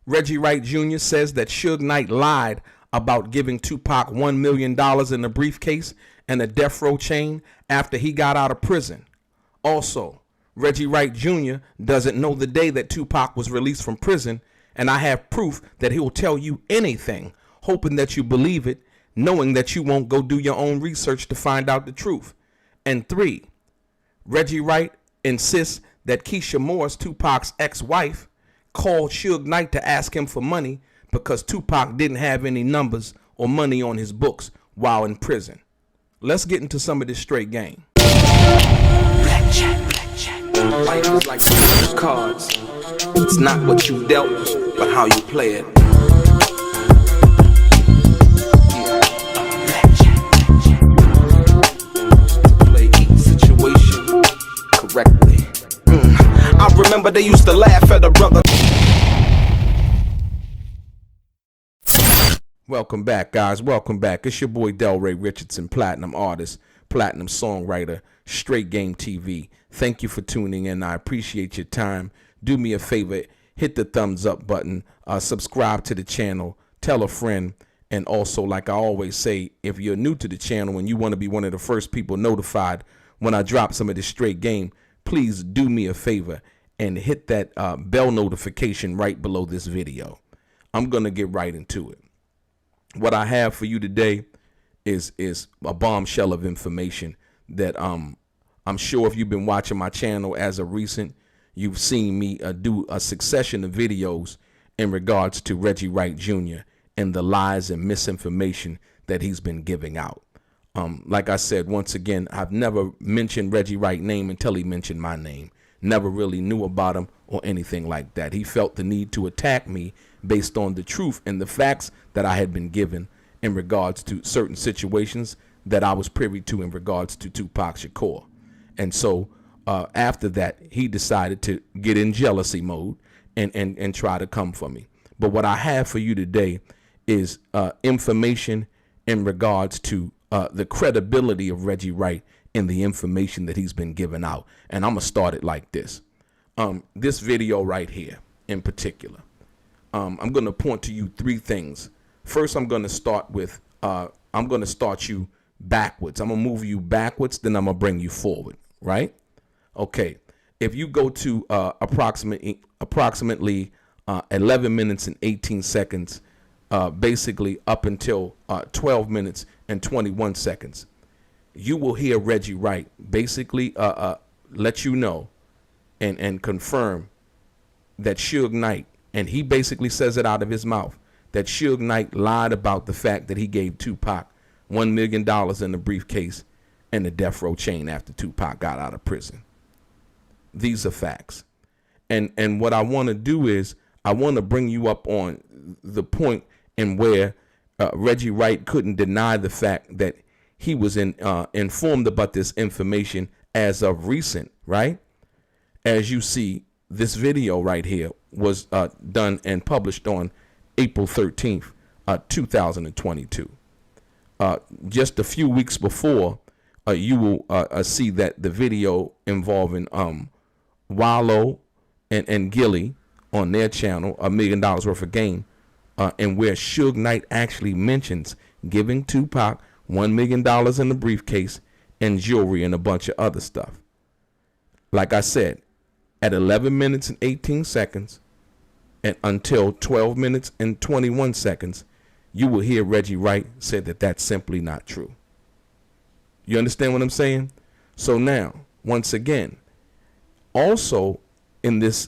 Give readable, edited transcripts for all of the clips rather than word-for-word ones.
Reggie Wright Jr. says that Suge Knight lied about giving Tupac $1 million in a briefcase and a death row chain after he got out of prison. Also, Reggie Wright Jr. doesn't know the day that Tupac was released from prison, and I have proof that he will tell you anything, hoping that you believe it, knowing that you won't go do your own research to find out the truth. And 3, Reggie Wright insists that Keisha Morris, Tupac's ex-wife, called Suge Knight to ask him for money because Tupac didn't have any numbers or money on his books while in prison. Let's get into some of this straight game. Blackjack. Life is like the cards. It's not what you dealt, but how you play it. Play each situation correctly. I remember they used to laugh at a brother. Welcome back, guys. Welcome back. It's your boy DELRAY Richardson, platinum artist, platinum songwriter, Straight Game TV. Thank you for tuning in. I appreciate your time. Do me a favor, hit the thumbs up button, subscribe to the channel, tell a friend, and also, like I always say, if you're new to the channel and you want to be one of the first people notified when I drop some of this straight game, please do me a favor and hit that bell notification right below this video. I'm going to get right into it. What I have for you today is a bombshell of information that I'm sure if you've been watching my channel as of recent, you've seen me do a succession of videos in regards to Reggie Wright Jr. and the lies and misinformation that he's been giving out. Like I said, once again, I've never mentioned Reggie Wright's name until he mentioned my name. Never really knew about him or anything like that. He felt the need to attack me based on the truth and the facts that I had been given in regards to certain situations that I was privy to in regards to Tupac Shakur. And so after that, he decided to get in jealousy mode and try to come for me. But what I have for you today is information in regards to the credibility of Reggie Wright and the information that he's been giving out. And I'm going to start it like this. This video right here in particular, I'm going to point to you 3 things. First, I'm going to start with, I'm going to start you backwards. I'm going to move you backwards, then I'm going to bring you forward, right? Okay. If you go to approximately 11 minutes and 18 seconds, basically up until 12 minutes and 21 seconds, you will hear Reggie Wright basically let you know and confirm that Suge Knight, and he basically says it out of his mouth, that Suge Knight lied about the fact that he gave Tupac $1 million in the briefcase and the death row chain after Tupac got out of prison. These are facts. And what I want to do is I want to bring you up on the point in where Reggie Wright couldn't deny the fact that he was informed about this information as of recent, right? As you see, this video right here was done and published on April 13th, 2022. Just a few weeks before, you will see that the video involving Wallow and Gilly on their channel, $1 million worth of game, and where Suge Knight actually mentions giving Tupac $1 million in the briefcase and jewelry and a bunch of other stuff. Like I said, at 11 minutes and 18 seconds and until 12 minutes and 21 seconds, you will hear Reggie Wright say that that's simply not true. You understand what I'm saying? So now, once again, also in this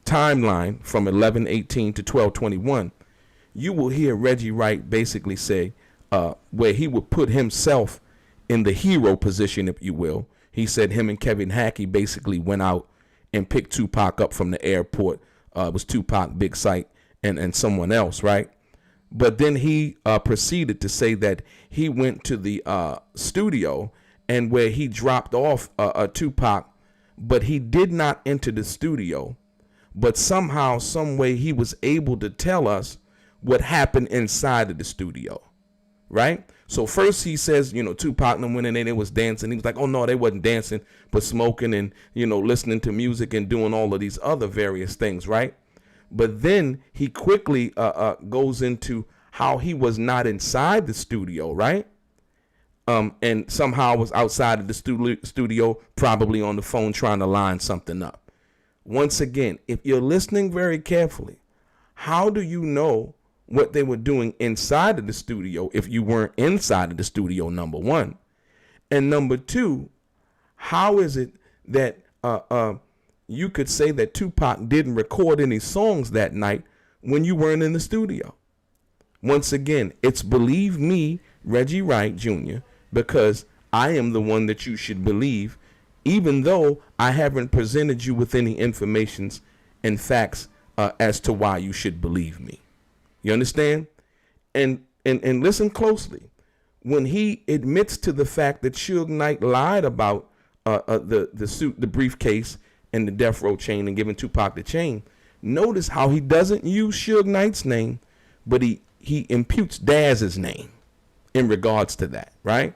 timeline from 11:18 to 12:21, you will hear Reggie Wright basically say where he would put himself in the hero position, if you will. He said him and Kevin Hackey basically went out and picked Tupac up from the airport. It was Tupac, Big Sight, and someone else, right? But then he proceeded to say that he went to the studio and where he dropped off Tupac, but he did not enter the studio. But somehow, some way, he was able to tell us what happened inside of the studio, right? So first he says, you know, Tupac and them went in there, they was dancing. He was like, oh, no, they wasn't dancing, but smoking and, you know, listening to music and doing all of these other various things, right? But then he quickly goes into how he was not inside the studio, right? And somehow was outside of the studio, probably on the phone trying to line something up. Once again, if you're listening very carefully, how do you know what they were doing inside of the studio if you weren't inside of the studio, number one? And number two, how is it that you could say that Tupac didn't record any songs that night when you weren't in the studio? Once again, it's believe me, Reggie Wright Jr., because I am the one that you should believe, even though I haven't presented you with any informations and facts as to why you should believe me. You understand? And listen closely. When he admits to the fact that Suge Knight lied about the suit, the briefcase, and the death row chain, and giving Tupac the chain, notice how he doesn't use Suge Knight's name, but he imputes Daz's name in regards to that, right?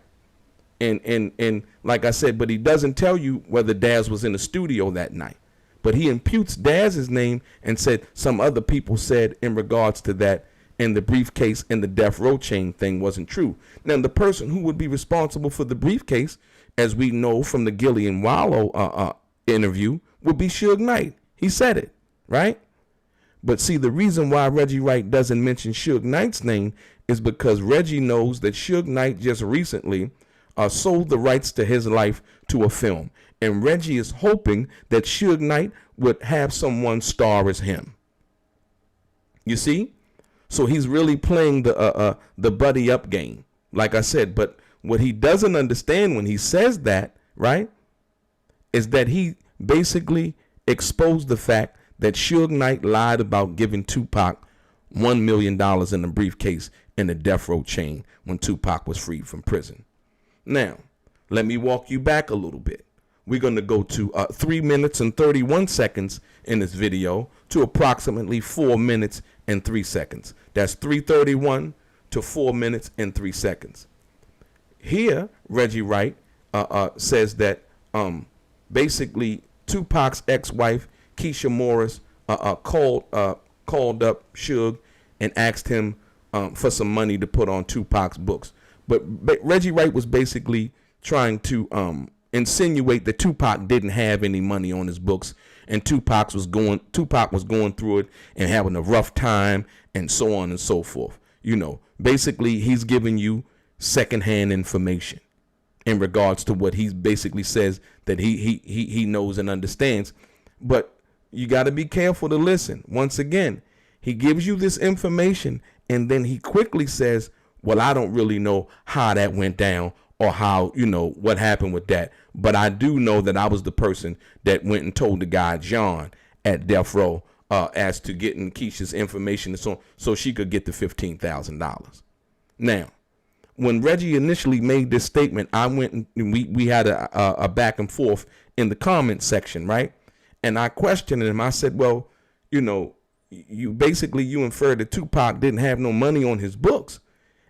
And like I said, but he doesn't tell you whether Daz was in the studio that night. But he imputes Daz's name and said some other people said in regards to that, and the briefcase and the death row chain thing wasn't true. Now, the person who would be responsible for the briefcase, as we know from the Gillian Wallow interview, would be Suge Knight. He said it, right? But see, the reason why Reggie Wright doesn't mention Suge Knight's name is because Reggie knows that Suge Knight just recently sold the rights to his life to a film. And Reggie is hoping that Suge Knight would have someone star as him. You see? So he's really playing the buddy up game, like I said. But what he doesn't understand when he says that, right, is that he basically exposed the fact that Suge Knight lied about giving Tupac $1 million in a briefcase and a death row chain when Tupac was freed from prison. Now, let me walk you back a little bit. We're going to go to 3 minutes and 31 seconds in this video to approximately 4 minutes and 3 seconds. That's 3:31 to 4 minutes and 3 seconds. Here, Reggie Wright says that basically Tupac's ex-wife, Keisha Morris, called up Suge and asked him for some money to put on Tupac's books. But Reggie Wright was basically trying to insinuate that Tupac didn't have any money on his books, and Tupac was going through it and having a rough time, and so on and so forth. You know, basically he's giving you secondhand information in regards to what he basically says that he knows and understands. But you got to be careful to listen. Once again, he gives you this information and then he quickly says, well, I don't really know how that went down or how, you know, what happened with that. But I do know that I was the person that went and told the guy, John, at Death Row, as to getting Keisha's information so she could get the $15,000. Now, when Reggie initially made this statement, I went and we had a back and forth in the comment section, right? And I questioned him. I said, well, you know, you inferred that Tupac didn't have no money on his books.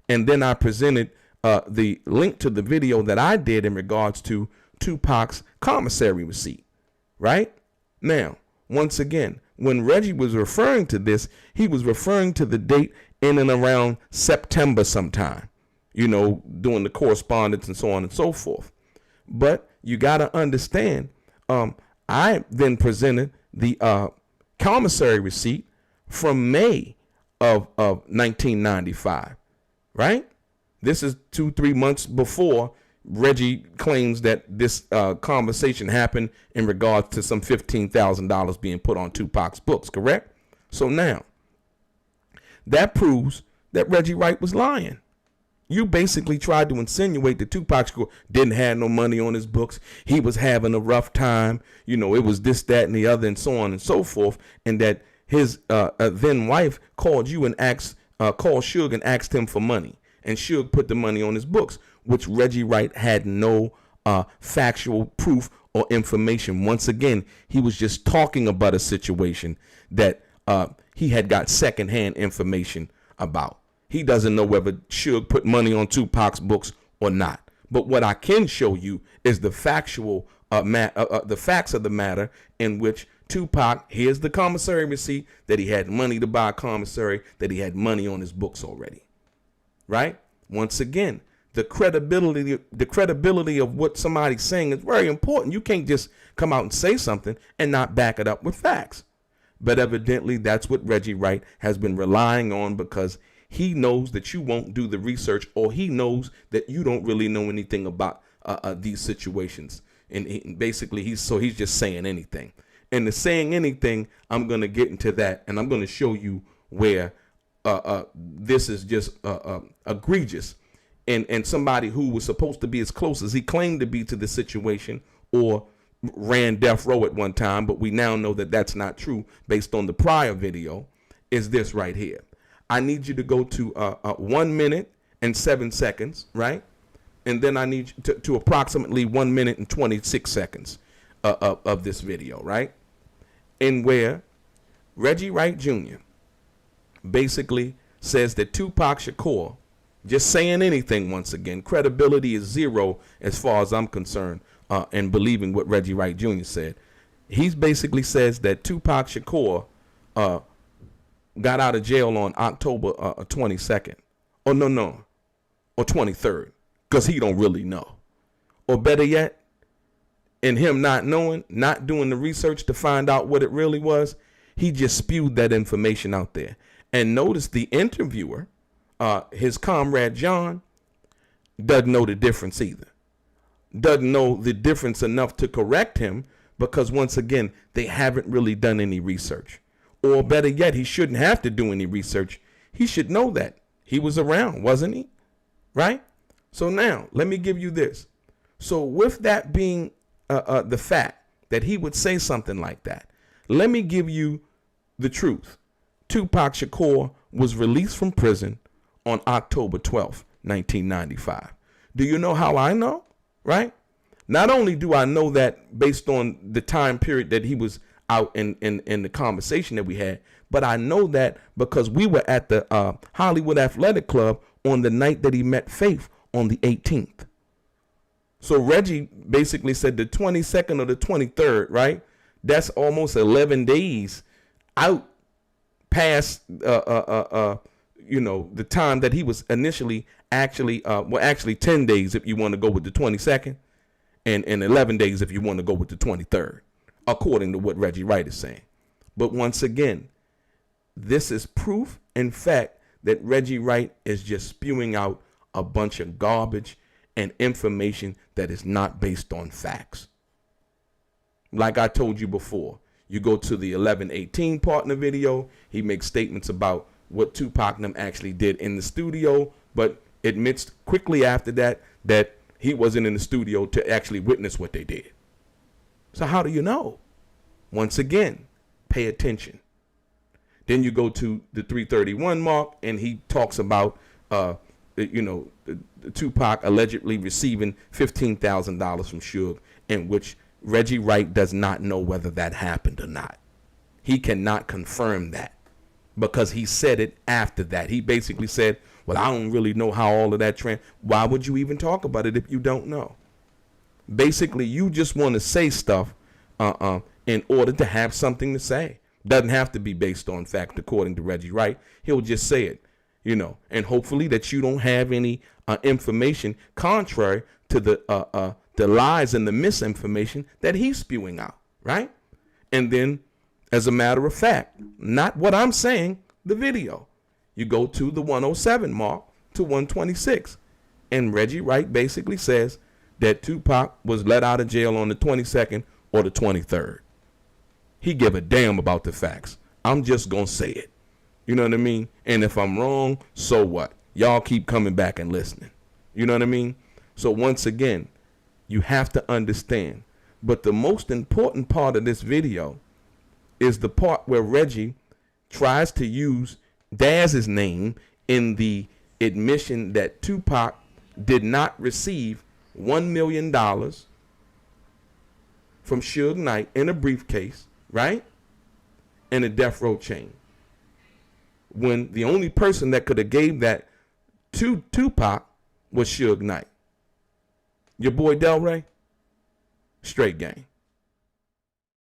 And then I presented the link to the video that I did in regards to Tupac's commissary receipt, right? Now, once again, when Reggie was referring to this, he was referring to the date in and around September sometime, you know, doing the correspondence and so on and so forth. But you got to understand, I then presented the commissary receipt from May of 1995, right? This is 2-3 months before Reggie claims that this conversation happened in regards to some $15,000 being put on Tupac's books, correct? So now, that proves that Reggie Wright was lying. You basically tried to insinuate that Tupac didn't have no money on his books. He was having a rough time. You know, it was this, that, and the other, and so on and so forth. And that his then wife called Suge and asked him for money. And Suge put the money on his books, which Reggie Wright had no factual proof or information. Once again, he was just talking about a situation that he had got secondhand information about. He doesn't know whether Suge put money on Tupac's books or not. But what I can show you is the factual the facts of the matter in which Tupac, here's the commissary receipt, that he had money to buy a commissary, that he had money on his books already. Right? Once again, the credibility of what somebody's saying is very important. You can't just come out and say something and not back it up with facts. But evidently, that's what Reggie Wright has been relying on, because he knows that you won't do the research, or he knows that you don't really know anything about these situations. And basically, he's just saying anything. And the saying anything, I'm going to get into that, and I'm going to show you where this is just egregious. And somebody who was supposed to be as close as he claimed to be to the situation, or ran death row at one time, but we now know that that's not true based on the prior video, is this right here. I need you to go to 1 minute and 7 seconds, right? And then I need you to approximately 1 minute and 26 seconds of this video, right? And where Reggie Wright Jr. basically says that Tupac Shakur, just saying anything, once again, credibility is zero as far as I'm concerned, and believing what Reggie Wright Jr. said. He basically says that Tupac Shakur got out of jail on October 22nd. Or no, or 23rd, because he don't really know. Or better yet, in him not knowing, not doing the research to find out what it really was, he just spewed that information out there. And notice the interviewer, his comrade John, doesn't know the difference either. Doesn't know the difference enough to correct him, because once again, they haven't really done any research. Or better yet, he shouldn't have to do any research. He should know that. He was around, wasn't he? Right? So now, let me give you this. So with that being the fact that he would say something like that, let me give you the truth. Tupac Shakur was released from prison on October 12th, 1995. Do you know how I know? Right? Not only do I know that based on the time period that he was out in the conversation that we had, but I know that because we were at the Hollywood Athletic Club on the night that he met Faith on the 18th. So Reggie basically said the 22nd or the 23rd, right? That's almost 11 days out past, the time that he was initially actually 10 days if you want to go with the 22nd, and 11 days if you want to go with the 23rd, according to what Reggie Wright is saying. But once again, this is proof, in fact, that Reggie Wright is just spewing out a bunch of garbage and information that is not based on facts. Like I told you before, you go to the 11:18 partner video, he makes statements about what Tupac and them actually did in the studio, but admits quickly after that that he wasn't in the studio to actually witness what they did. So how do you know? Once again, pay attention. Then you go to the 331 mark, and he talks about, the Tupac allegedly receiving $15,000 from Suge, in which Reggie Wright does not know whether that happened or not. He cannot confirm that because he said it after that. He basically said, well, I don't really know how all of that Why would you even talk about it if you don't know? Basically, you just want to say stuff in order to have something to say. Doesn't have to be based on fact, according to Reggie Wright. He'll just say it, and hopefully that you don't have any information contrary to the lies and the misinformation that he's spewing out, right? And then, as a matter of fact, not what I'm saying, the video. You go to the 107 mark to 126, and Reggie Wright basically says that Tupac was let out of jail on the 22nd or the 23rd. He give a damn about the facts. I'm just going to say it. You know what I mean? And if I'm wrong, so what? Y'all keep coming back and listening. You know what I mean? So once again, you have to understand. But the most important part of this video is the part where Reggie tries to use Daz's name in the admission that Tupac did not receive $1 million from Suge Knight in a briefcase, right? And a death row chain. When the only person that could have gave that to Tupac was Suge Knight. Your boy DELRAY, straight game.